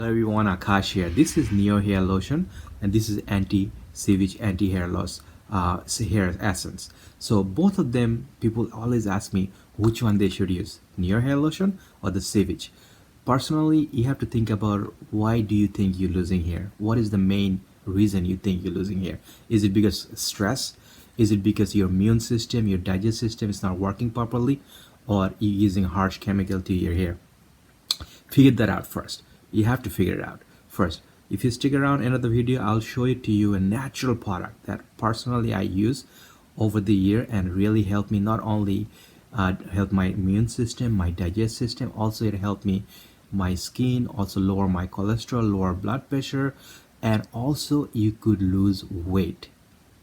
Hello everyone, Akash here. This is Neo Hair Lotion and this is SEVICH Anti-Hair Loss Hair Essence. So both of them, people always ask me which one they should use, Neo Hair Lotion or the SEVICH. Personally, you have to think about why do you think you're losing hair? What is the main reason you think you're losing hair? Is it because stress? Is it because your immune system, your digestive system is not working properly? Or you're using harsh chemical to your hair? Figure that out first. You have to figure it out first. If you stick around another video, I'll show it to you a natural product that personally I use over the year and really helped me not only help my immune system, my digestive system, also it helped me my skin, also lower my cholesterol, lower blood pressure, and also you could lose weight.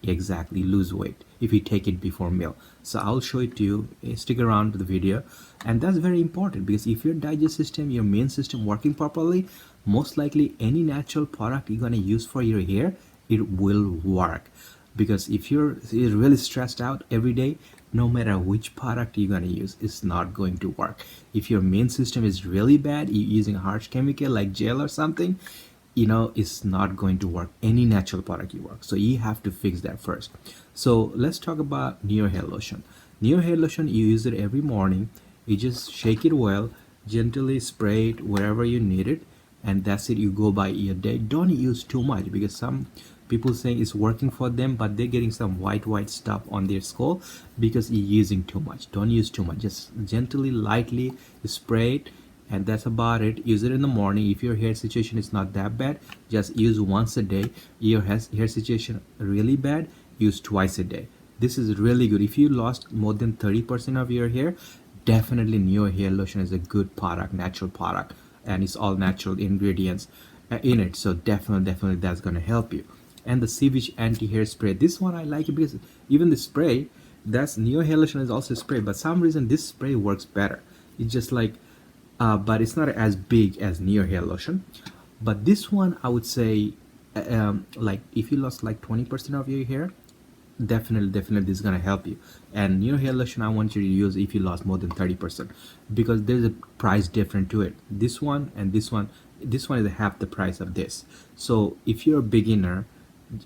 Exactly, lose weight if you take it before meal. So I'll show it to you. Stick around to the video, and that's very important because if your digestive system, your immune system working properly, most likely any natural product you're going to use for your hair, it will work. Because if you're really stressed out every day, no matter which product you're going to use, it's not going to work. If your immune system is really bad, you're using harsh chemical like gel or something, it's not going to work. Any natural product you work, so you have to fix that first. So let's talk about Neo Hair Lotion. Neo Hair Lotion, you use it every morning. You just shake it well, gently spray it wherever you need it, and that's it. You go by your day. Don't use too much because some people saying it's working for them, but they're getting some white stuff on their skull because you're using too much. Don't use too much. Just gently, lightly spray it, and that's about it. Use it in the morning. If your hair situation is not that bad, just use once a day. Your hair situation really bad, use twice a day. This is really good. If you lost more than 30% of your hair, definitely Neo Hair Lotion is a good product, natural product, and it's all natural ingredients in it. So definitely that's going to help you. And the SEVICH Anti-Hair Spray, this one I like it because even the spray, that's Neo Hair Lotion is also spray, but some reason this spray works better. It's just like but it's not as big as Neo Hair Lotion. But this one, I would say, like if you lost like 20% of your hair, definitely this is gonna help you. And Neo Hair Lotion, I want you to use if you lost more than 30%, because there's a price difference to it. This one and this one is half the price of this. So if you're a beginner,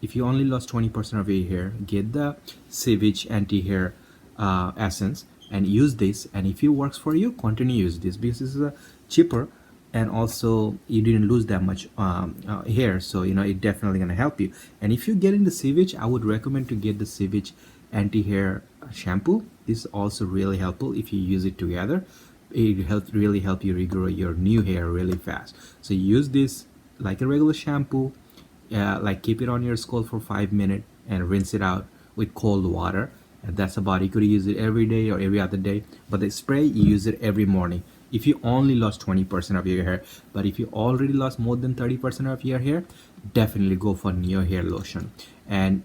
if you only lost 20% of your hair, get the SEVICH Anti-Hair Essence and use this, and if it works for you, continue use this because this is cheaper, and also you didn't lose that much hair, so it definitely gonna help you. And if you get in the SEVICH, I would recommend to get the SEVICH Anti-Hair Shampoo. This is also really helpful. If you use it together, it really help you regrow your new hair really fast. So use this like a regular shampoo, like keep it on your skull for 5 minutes and rinse it out with cold water, and that's about it. You could use it every day or every other day, but the spray, you use it every morning if you only lost 20% of your hair. But if you already lost more than 30% of your hair, definitely go for Neo Hair Lotion. And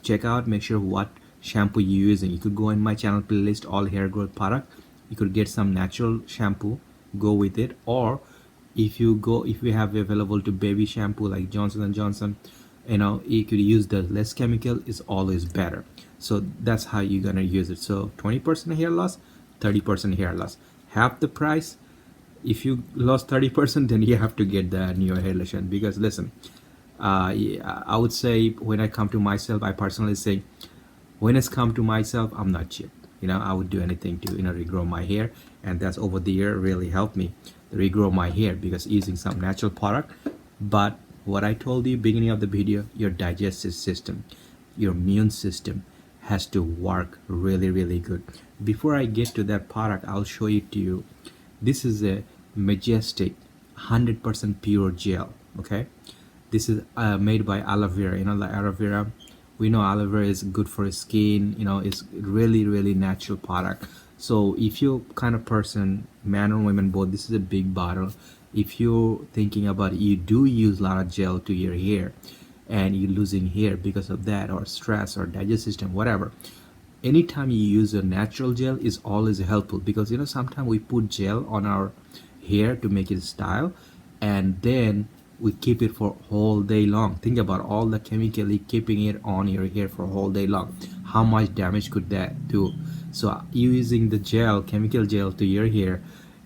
check out, make sure what shampoo you're using. You could go in my channel playlist, all hair growth product. You could get some natural shampoo, go with it. Or if you have available to baby shampoo like Johnson & Johnson, you could use the less chemical, is always better. So that's how you're gonna use it. So 20% hair loss, 30% hair loss, half the price. If you lost 30%, then you have to get the Neo Hair Lotion. Because listen, I would say when I come to myself, I personally say when it's come to myself, I'm not cheap. I would do anything to regrow my hair, and that's over the year really helped me regrow my hair because using some natural product. But what I told you beginning of the video, your digestive system, your immune system has to work really good. Before I get to that product, I'll show it to you. This is a MAJESTIC 100% pure gel. Okay, this is made by aloe vera. Like aloe vera, we know aloe vera is good for skin. It's really natural product. So if you're kind of person, man or women both, this is a big bottle. If you're thinking about it, you do use a lot of gel to your hair and you're losing hair because of that, or stress or digestive system, whatever, anytime you use a natural gel is always helpful. Because sometimes we put gel on our hair to make it style, and then we keep it for whole day long. Think about all the chemically keeping it on your hair for whole day long. How much damage could that do? So using the gel, chemical gel to your hair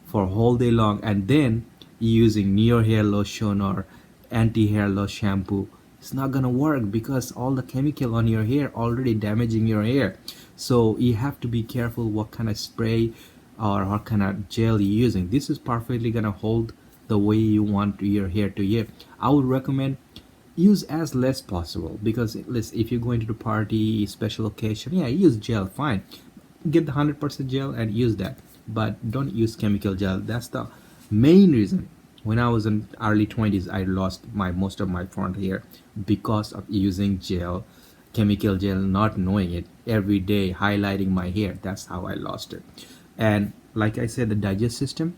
for whole day long, and then using Neo Hair Lotion or Anti-Hair Loss shampoo, it's not gonna work because all the chemical on your hair already damaging your hair. So you have to be careful what kind of spray or what kind of gel you're using. This is perfectly gonna hold the way you want your hair to hair. I would recommend use as less possible, because if you're going to the party, special occasion, yeah, use gel, fine. Get the 100% gel and use that, but don't use chemical gel. That's the main reason when I was in early 20s I lost most of my front hair because of using gel, chemical gel, not knowing it, every day highlighting my hair. That's how I lost it. And like I said, the digest system,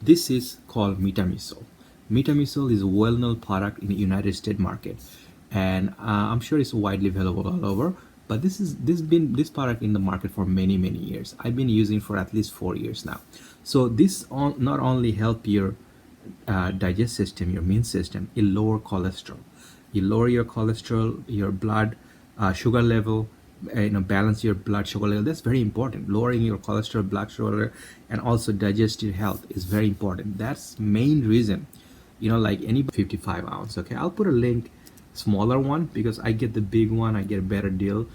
this is called Metamisol. Metamisol is a well-known product in the United States market, and I'm sure it's widely available all over. But this product in the market for many years. I've been using for at least 4 years now. So this not only help your digest system, your immune system, it lower cholesterol. You lower your cholesterol, your blood sugar level, balance your blood sugar level. That's very important. Lowering your cholesterol, blood sugar, and also digestive health is very important. That's main reason. Like any 55 ounce. Okay, I'll put a link, smaller one, because I get the big one, I get a better deal.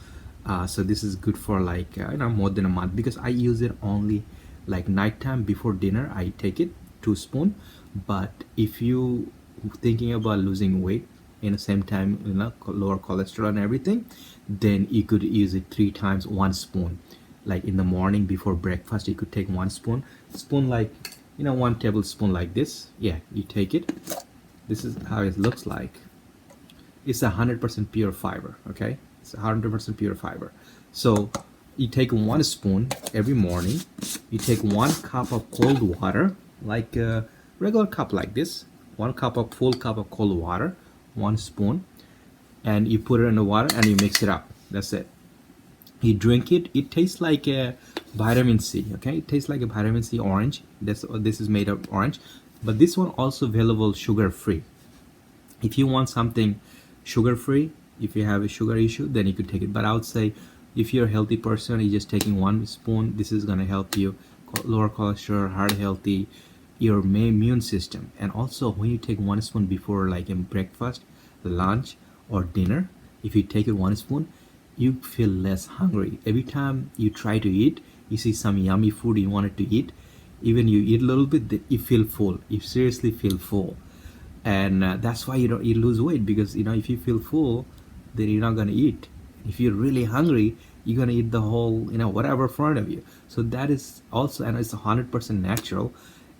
So this is good for like more than a month, because I use it only like nighttime before dinner. I take it 2 spoon. But if you thinking about losing weight in the same time, lower cholesterol and everything, then you could use it 3 times 1 spoon. Like in the morning before breakfast, you could take 1 spoon like 1 tablespoon like this. Yeah, you take it. This is how it looks like. It's 100% pure fiber. Okay, it's 100% pure fiber. So you take 1 spoon every morning. You take 1 cup of cold water, like a regular cup like this. 1 cup of full cup of cold water, 1 spoon, and you put it in the water and you mix it up. That's it. You drink it. It tastes like a vitamin C. Okay, it tastes like a vitamin C orange. This is made of orange, but this one also available sugar free. If you want something sugar free, if you have a sugar issue, then you could take it. But I would say if you're a healthy person, you're just taking 1 spoon. This is gonna help you lower cholesterol, heart healthy, your immune system. And also when you take 1 spoon before, like in breakfast, lunch, or dinner, if you take it 1 spoon, you feel less hungry. Every time you try to eat, you see some yummy food you wanted to eat, even you eat a little bit, you feel full. You seriously feel full. And that's why you lose weight, because if you feel full, then you're not going to eat. If you're really hungry, you're going to eat the whole whatever in front of you. So that is also, and it's 100% natural.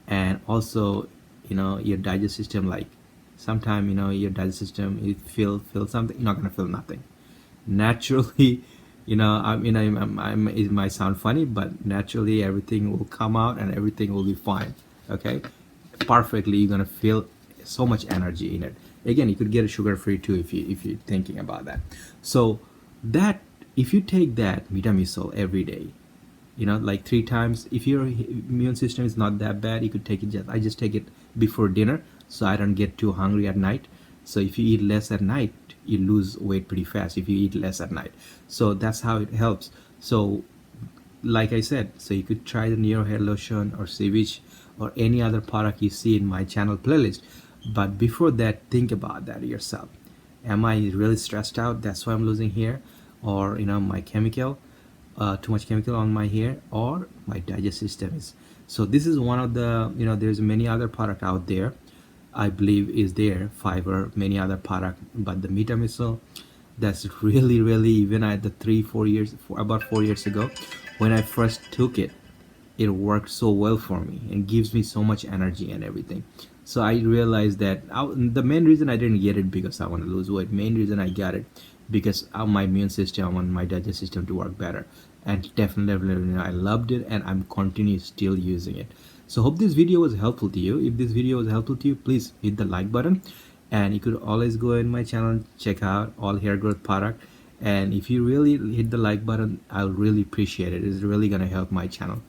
And also your digest system, like sometime your digest system, you feel something, you're not going to feel nothing naturally. It might sound funny, but naturally everything will come out and everything will be fine. Okay, perfectly. You're gonna feel so much energy in it. Again, you could get a sugar free too if you're thinking about that. So that if you take that Metamisol every day, like 3 times, if your immune system is not that bad, you could take it. I just take it before dinner, so I don't get too hungry at night. So if you eat less at night, you lose weight pretty fast if you eat less at night. So that's how it helps. So like I said, so you could try the Neo Hair Lotion or SEVICH or any other product you see in my channel playlist. But before that, think about that yourself. Am I really stressed out? That's why I'm losing hair, or my chemical, too much chemical on my hair, or my digestive system is. So this is one of the there's many other product out there. I believe is there, fiber, many other product, but the Metamisol, that's really even at the 4 years ago when I first took it, it worked so well for me and gives me so much energy and everything. So I realized that the main reason I didn't get it because I want to lose weight. Main reason I got it because of my immune system, I want my digestive system to work better. And definitely I loved it, and I'm continuing still using it. So hope this video was helpful to you. If this video was helpful to you, please hit the like button, and you could always go in my channel, check out all hair growth product. And if you really hit the like button, I'll really appreciate it. It's really gonna help my channel.